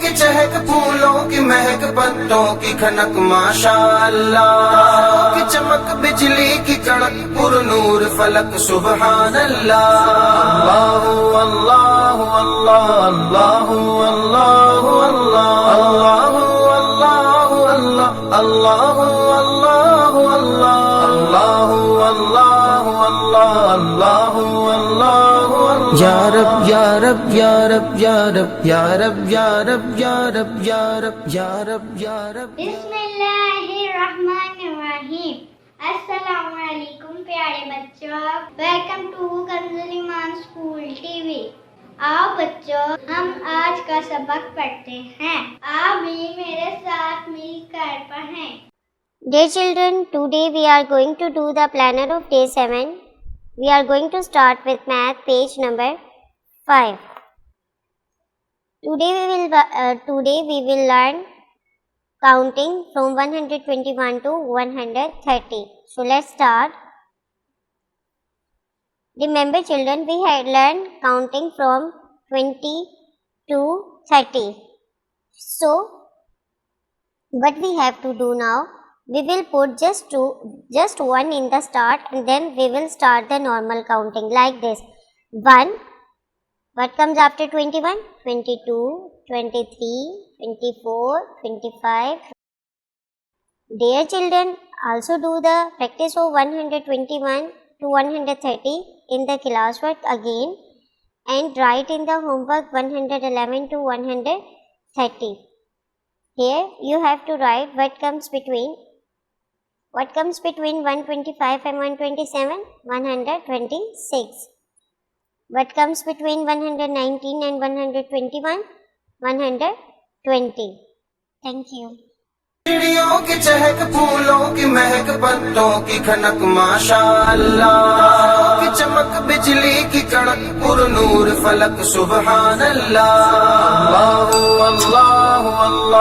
کی چہک پھولوں کی مہک پتوں کی کھنک ماشاء اللہ کی چمک بجلی کی کڑک پر نور فلک سبحان اللہ اللہ اللہ اللہ اللہ اللہ اللہ اللہ اللہ اللہ اللہ اللہ یا رب یا رب یا رب یا رب یا رب یا رب یا رب یا رب یا رب یا رب بسم اللہ الرحمن الرحیم۔ السلام علیکم پیارے بچوں، ویلکم ٹو کنز ایمان اسکول ٹی وی۔ آؤ بچوں، ہم آج کا سبق پڑھتے ہیں۔ آپ بھی میرے ساتھ مل کر پڑھیں۔ Dear children, today we are going to do the planner of day 7. We are going to start with math page number 5. Today we will learn counting from 121 to 130. So let's start. Remember children, we had learned counting from 20 to 30. So what we have to do now, we will put just one in the start, and then we will start the normal counting like this. 1. What comes after 21? 22, 23, 24, 25. Dear children, also do the practice of 121 to 130 in the classwork again, and write in the homework 111 to 130. Here you have to write what comes between 125 and 127? 126. What comes between 119 and 121? 120. Thank you. چڑیوں کی چہک پھولوں کی مہک پتوں کی کھنک ماشاء اللہ کی چمک بجلی کی کڑک پر نور فلک سبحان اللہ اللہ اللہ